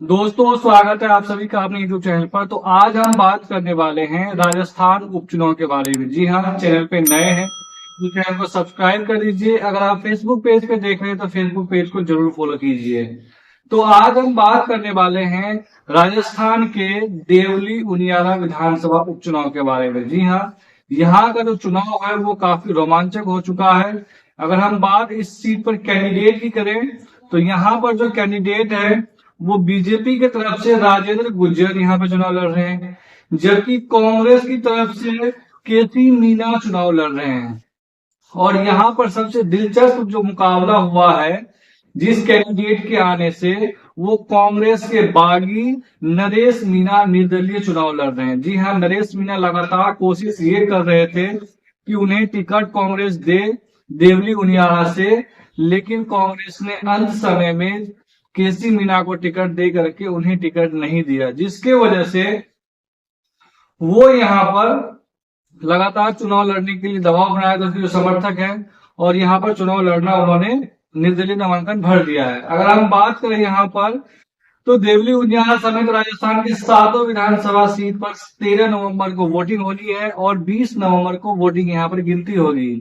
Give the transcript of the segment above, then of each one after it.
दोस्तों, स्वागत है आप सभी का अपने यूट्यूब चैनल पर। तो आज हम बात करने वाले हैं राजस्थान उपचुनाव के बारे में। जी हाँ, चैनल पे नए हैं तो चैनल को सब्सक्राइब कर दीजिए। अगर आप फेसबुक पेज पे देख रहे हैं तो फेसबुक पेज को जरूर फॉलो कीजिए। तो आज हम बात करने वाले हैं राजस्थान के देवली उनियारा विधानसभा उपचुनाव के बारे में। जी हाँ, यहाँ का जो चुनाव है वो काफी रोमांचक हो चुका है। अगर हम बात इस सीट पर कैंडिडेट की करें तो यहाँ पर जो कैंडिडेट है वो बीजेपी की तरफ से राजेंद्र गुर्जर यहाँ पे चुनाव लड़ रहे हैं, जबकि कांग्रेस की तरफ से केसी मीना चुनाव लड़ रहे हैं। और यहाँ पर सबसे दिलचस्प जो मुकाबला हुआ है जिस कैंडिडेट के आने से, वो कांग्रेस के बागी नरेश मीना निर्दलीय चुनाव लड़ रहे हैं। जी हाँ, नरेश मीना लगातार कोशिश ये कर रहे थे कि उन्हें टिकट कांग्रेस दे देवली उनियारा से, लेकिन कांग्रेस ने अंत समय में केसी मीना को टिकट दे करके उन्हें टिकट नहीं दिया, जिसके वजह से वो यहाँ पर लगातार चुनाव लड़ने के लिए दबाव बनाया था उसके जो समर्थक हैं, और यहाँ पर चुनाव लड़ना उन्होंने निर्दलीय नामांकन भर दिया है। अगर हम बात करें यहाँ पर तो देवली उनियारा समेत राजस्थान की 7 विधानसभा सीट पर 13 नवंबर को वोटिंग होनी है और 20 नवंबर को वोटिंग यहाँ पर गिनती होगी।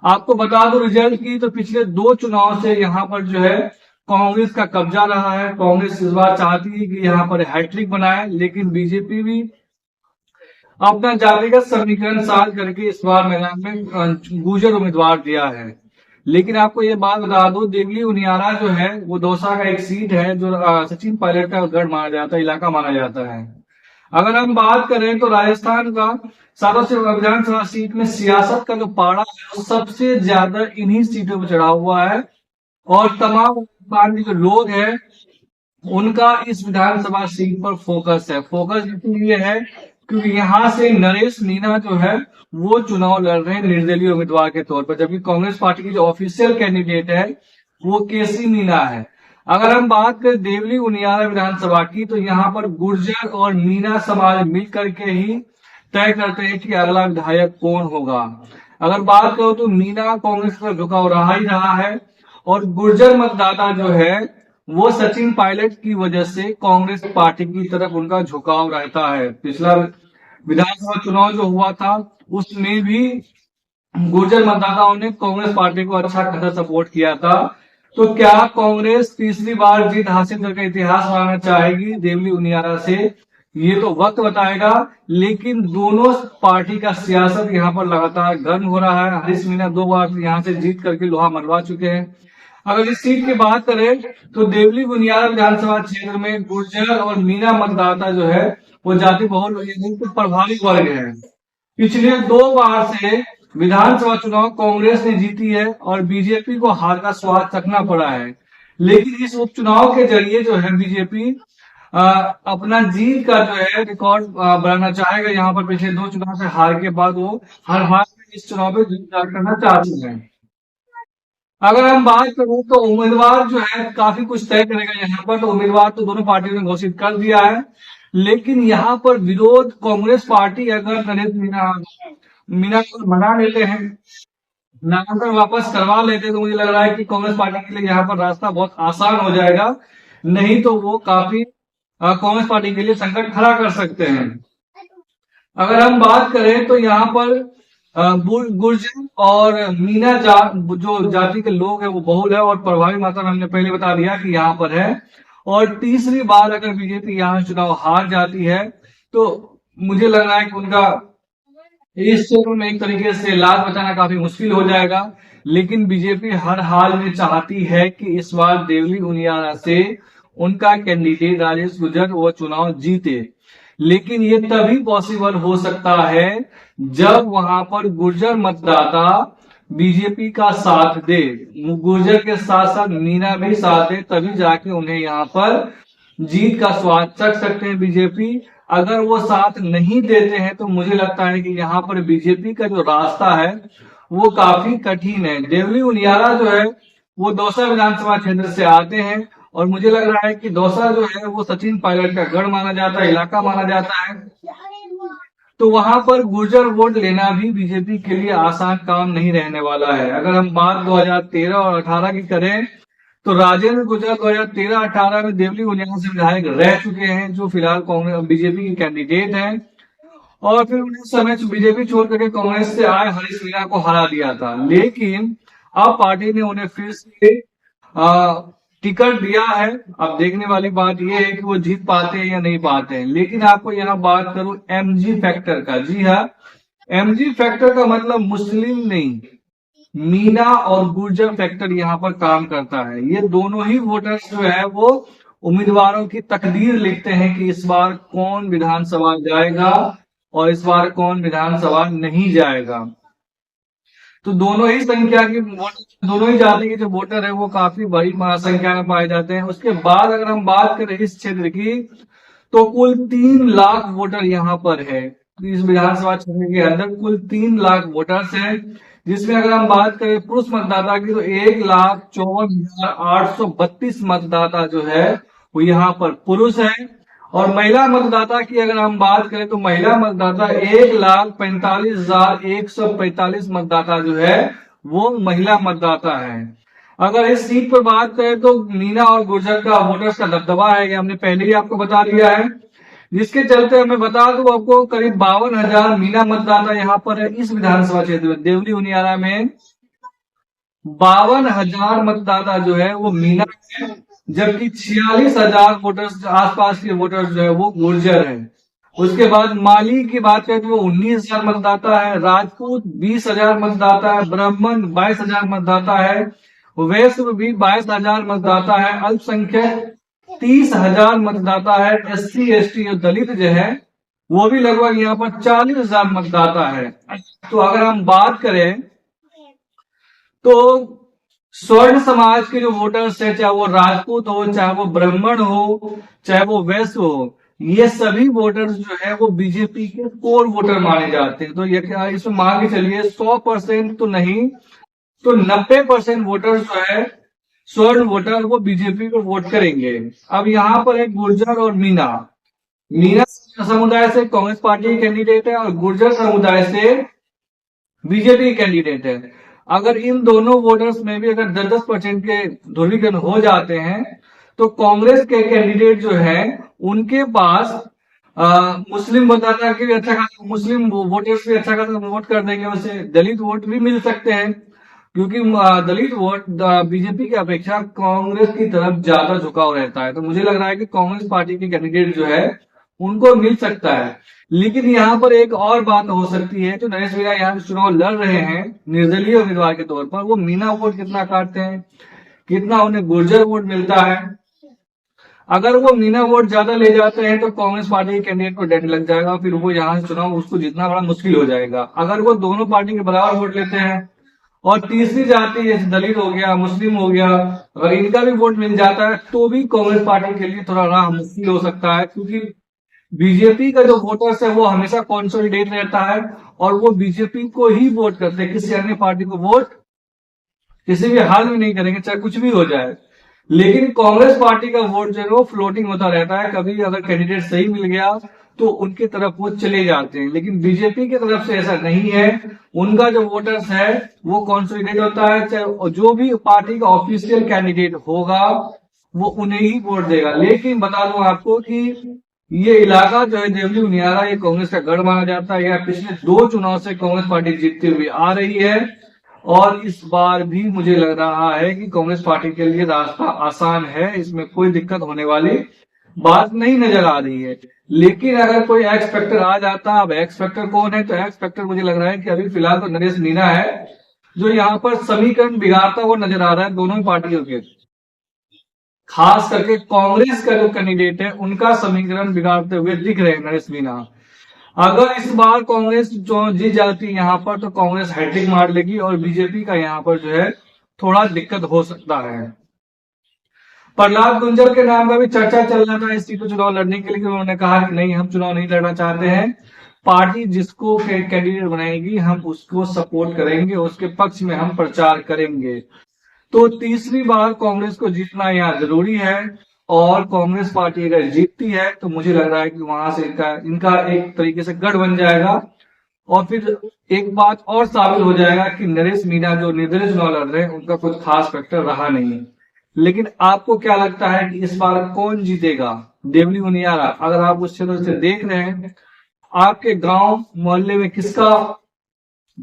आपको बता दो रिजल्ट की, तो पिछले 2 चुनाव से यहाँ पर जो है कांग्रेस का कब्जा रहा है। कांग्रेस इस बार चाहती है कि यहाँ पर हैट्रिक बनाए, लेकिन बीजेपी भी अपना जातिगत समीकरण साध करके इस बार मैदान में गुर्जर उम्मीदवार दिया है। लेकिन आपको ये बात बता दो, देवली उनियारा जो है वो दौसा का एक सीट है जो सचिन पायलट का गढ़ माना जाता है, इलाका माना जाता है। अगर हम बात करें तो राजस्थान का 7 विधानसभा सीट में सियासत का जो पारा है वो सबसे ज्यादा इन्हीं सीटों पर चढ़ा हुआ है, और तमाम राजस्थान के जो लोग हैं उनका इस विधानसभा सीट पर फोकस है। फोकस इसलिए है क्योंकि यहाँ से नरेश मीना जो है वो चुनाव लड़ रहे हैं निर्दलीय उम्मीदवार के तौर पर, जबकि कांग्रेस पार्टी की जो ऑफिशियल कैंडिडेट है वो केसी मीना है। अगर हम बात करें देवली उनियारा विधानसभा की, तो यहाँ पर गुर्जर और मीना समाज मिल करके ही तय करते हैं कि अगला विधायक कौन होगा। अगर बात करो तो मीना कांग्रेस पर झुकाव रहा ही रहा है, और गुर्जर मतदाता जो है वो सचिन पायलट की वजह से कांग्रेस पार्टी की तरफ उनका झुकाव रहता है। पिछला विधानसभा चुनाव जो हुआ था उसमें भी गुर्जर मतदाताओं ने कांग्रेस पार्टी को अच्छा खासा सपोर्ट किया था। तो क्या कांग्रेस तीसरी बार जीत हासिल करके इतिहास बनाना चाहेगी देवली उनियारा से? ये तो वक्त बताएगा। लेकिन दोनों पार्टी का सियासत यहाँ पर लगातार गर्म हो रहा है। हरीश मीना 2 बार यहाँ से जीत करके लोहा मनवा चुके हैं। अगर इस सीट की बात करें तो देवली उनियारा विधानसभा क्षेत्र में गुर्जर और मीना मतदाता जो है वो जाति बहुल प्रभावित वर्ग है। पिछले 2 बार से विधानसभा चुनाव कांग्रेस ने जीती है और बीजेपी को हार का स्वाद चखना पड़ा है। लेकिन इस उपचुनाव के जरिए जो है बीजेपी अपना जीत का जो है रिकॉर्ड बनाना चाहेगा। यहाँ पर पिछले 2 चुनाव से हार के बाद वो हर हार में इस चुनाव में जीत करना चाहते हैं। अगर हम बात करें तो उम्मीदवार जो है काफी कुछ तय करेगा यहाँ पर। तो उम्मीदवार तो दोनों पार्टियों ने घोषित कर दिया है, लेकिन यहाँ पर विरोध कांग्रेस पार्टी अगर नरेश मीना को मना लेते हैं, नामांकन वापस करवा लेते हैं, तो मुझे लग रहा है कि कांग्रेस पार्टी के लिए यहाँ पर रास्ता बहुत आसान हो जाएगा। नहीं तो वो काफी कांग्रेस पार्टी के लिए संकट खड़ा कर सकते हैं। अगर हम बात करें तो यहाँ पर गुर्जर और मीना जो जाति के लोग हैं वो बहुल है और प्रभावी मात्रा में हमने पहले बता दिया कि यहाँ पर है। और तीसरी बार अगर बीजेपी यहाँ चुनाव हार जाती है तो मुझे लग रहा है कि उनका इस क्षेत्र में एक तरीके से लाज बचाना काफी मुश्किल हो जाएगा। लेकिन बीजेपी हर हाल में चाहती है कि इस बार देवली उनियारा से उनका कैंडिडेट राजेश गुर्जर वो चुनाव जीते। लेकिन ये तभी पॉसिबल हो सकता है जब वहां पर गुर्जर मतदाता बीजेपी का साथ दे, गुर्जर के साथ साथ मीना भी साथ दे, तभी जाके उन्हें यहाँ पर जीत का स्वाद चख सकते हैं बीजेपी। अगर वो साथ नहीं देते हैं तो मुझे लगता है कि यहाँ पर बीजेपी का जो रास्ता है वो काफी कठिन है। देवली उनियारा जो है वो दौसा विधानसभा क्षेत्र से आते हैं, और मुझे लग रहा है कि दौसा जो है वो सचिन पायलट का गढ़ माना जाता है, इलाका माना जाता है। तो वहां पर गुर्जर वोट लेना भी बीजेपी के लिए आसान काम नहीं रहने वाला है। अगर हम बात 2013 और 18 की करें तो राजेंद्र गुर्जर 2013-18 में देवली उनियाल से विधायक रह चुके हैं, जो फिलहाल कांग्रेस बीजेपी के कैंडिडेट हैं। और फिर उन्हें समय बीजेपी छोड़ करके कांग्रेस से आए हरीश मीणा को हरा दिया था, लेकिन अब पार्टी ने उन्हें फिर से टिकट दिया है। अब देखने वाली बात यह है कि वो जीत पाते हैं या नहीं पाते हैं। लेकिन आपको यहाँ बात करूं एमजी फैक्टर का। जी हाँ, एमजी फैक्टर का मतलब मुस्लिम नहीं, मीना और गुर्जर फैक्टर यहाँ पर काम करता है। ये दोनों ही वोटर्स जो है वो उम्मीदवारों की तकदीर लिखते हैं कि इस बार कौन विधानसभा जाएगा और इस बार कौन विधानसभा नहीं जाएगा। तो दोनों ही संख्या की दोनों ही जाति के जो वोटर है वो काफी बड़ी संख्या में पाए जाते हैं। उसके बाद अगर हम बात करें इस क्षेत्र की, तो कुल 3 लाख वोटर यहाँ पर है। इस विधानसभा क्षेत्र के अंदर कुल 3 लाख वोटर्स हैं, जिसमें अगर हम बात करें पुरुष मतदाता की तो 1,54,832 मतदाता जो है वो यहाँ पर पुरुष है। और महिला मतदाता की अगर हम बात करें तो महिला मतदाता 1,45,145 मतदाता जो है वो महिला मतदाता है। अगर इस सीट पर बात करें तो मीना और गुर्जर का वोटर्स का दबदबा है, ये हमने पहले ही आपको बता दिया है। जिसके चलते मैं बता दूं आपको, करीब 52,000 मीना मतदाता यहाँ पर है। इस विधानसभा क्षेत्र में देवली उनियारा में 52,000 मतदाता जो है वो मीना है, जबकि 46,000 वोटर्स आसपास के वोटर्स जो है वो गुर्जर है। उसके बाद माली की बात करें तो वो 19,000 मतदाता है, राजपूत 20,000 मतदाता है, ब्राह्मण 22,000 मतदाता है, वैश्य भी 22,000 मतदाता है, अल्पसंख्यक 30,000 मतदाता है, SC ST और दलित जो है वो भी लगभग यहाँ पर 40,000 मतदाता है। तो अगर हम बात करें तो स्वर्ण समाज के जो वोटर्स है, चाहे वो राजपूत हो, चाहे वो ब्राह्मण हो, चाहे वो वैश्य हो, ये सभी वोटर्स जो है वो बीजेपी के कोर वोटर माने जाते हैं। तो ये क्या इसमें मान के चलिए 100% तो नहीं तो 90% वोटर्स जो है स्वर्ण वोटर वो बीजेपी को वोट करेंगे। अब यहाँ पर एक गुर्जर और मीना समुदाय से कांग्रेस पार्टी के कैंडिडेट है और गुर्जर समुदाय से बीजेपी कैंडिडेट है। अगर इन दोनों वोटर्स में भी अगर 10-10% के ध्रुवीकरण हो जाते हैं तो कांग्रेस के कैंडिडेट जो है उनके पास मुस्लिम मतदाता के भी अच्छा खासा, मुस्लिम वोटर्स भी अच्छा खासा वोट कर देंगे, उसे दलित वोट भी मिल सकते हैं, क्योंकि दलित वोट बीजेपी की अपेक्षा कांग्रेस की तरफ ज्यादा झुकाव रहता है। तो मुझे लग रहा है कि कांग्रेस पार्टी के कैंडिडेट जो है उनको मिल सकता है। लेकिन यहाँ पर एक और बात हो सकती है, जो नरेश मीणा यहाँ चुनाव लड़ रहे हैं निर्दलीय उम्मीदवार के तौर पर, वो मीना वोट कितना काटते हैं, कितना उन्हें गुर्जर वोट मिलता है। अगर वो मीना वोट ज्यादा ले जाते हैं तो कांग्रेस पार्टी के कैंडिडेट को डेट लग जाएगा, फिर वो यहाँ से चुनाव उसको जीतना बड़ा मुश्किल हो जाएगा। अगर वो दोनों पार्टी के बराबर वोट लेते हैं और तीसरी जाति जैसे दलित हो गया, मुस्लिम हो गया, अगर इनका भी वोट मिल जाता है तो भी कांग्रेस पार्टी के लिए थोड़ा राह मुश्किल हो सकता है, क्योंकि बीजेपी का जो वोटर्स है वो हमेशा कॉन्सोलिडेट रहता है और वो बीजेपी को ही वोट करते हैं, किसी अन्य पार्टी को वोट किसी भी हाल में नहीं करेंगे, चाहे कुछ भी हो जाए। लेकिन कांग्रेस पार्टी का वोट जो है वो फ्लोटिंग होता रहता है, कभी अगर कैंडिडेट सही मिल गया तो उनकी तरफ वो चले जाते हैं। लेकिन बीजेपी की तरफ से ऐसा नहीं है, उनका जो वोटर्स है वो कॉन्सोलिडेट होता है, चाहे जो भी पार्टी का ऑफिशियल कैंडिडेट होगा वो उन्हें ही वोट देगा। लेकिन बता दूं आपको कि ये इलाका जो है देवली उनियारा, ये कांग्रेस का गढ़ माना जाता है। यह पिछले 2 चुनाव से कांग्रेस पार्टी जीतती हुई आ रही है और इस बार भी मुझे लग रहा है कि कांग्रेस पार्टी के लिए रास्ता आसान है, इसमें कोई दिक्कत होने वाली बात नहीं नजर आ रही है। लेकिन अगर कोई एक्स फैक्टर आ जाता, अब एक्स फैक्टर कौन है, तो एक्स फैक्टर मुझे लग रहा है कि अभी फिलहाल तो नरेश मीणा है, जो यहाँ पर समीकरण बिगाड़ता हुआ नजर आ रहा है दोनों पार्टियों के। खास करके कांग्रेस का जो कैंडिडेट है उनका समीकरण बिगाड़ते हुए दिख रहे हैं नरेश मीणा। अगर इस बार कांग्रेस जो जीत जाती है यहाँ पर तो कांग्रेस हैट्रिक मार लेगी और बीजेपी का यहाँ पर जो है थोड़ा दिक्कत हो सकता है। प्रहलाद गुर्जर के नाम का भी चर्चा चल रहा था इस सीट पर चुनाव लड़ने के लिए। उन्होंने कहा कि नहीं, हम चुनाव नहीं लड़ना चाहते हैं, पार्टी जिसको कैंडिडेट बनाएगी हम उसको सपोर्ट करेंगे, उसके पक्ष में हम प्रचार करेंगे। तो तीसरी बार कांग्रेस को जीतना यहाँ जरूरी है और कांग्रेस पार्टी अगर जीतती है तो मुझे लग रहा है कि वहां से इनका एक तरीके से गढ़ बन जाएगा। और फिर एक बात और साबित हो जाएगा कि नरेश मीणा जो निर्दलीय चुनाव लड़ रहे हैं उनका कुछ खास फैक्टर रहा नहीं। लेकिन आपको क्या लगता है कि इस बार कौन जीतेगा, देवली उनियारा? अगर आप उस क्षेत्र से देख रहे हैं, आपके गांव मोहल्ले में किसका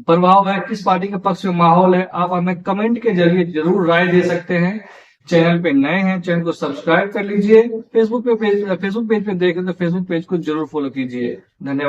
प्रभाव है, किस पार्टी के पक्ष में माहौल है, आप हमें कमेंट के जरिए जरूर राय दे सकते हैं। चैनल पे नए हैं, चैनल को सब्सक्राइब कर लीजिए। फेसबुक पेज पे देखें तो फेसबुक पेज को जरूर फॉलो कीजिए। धन्यवाद।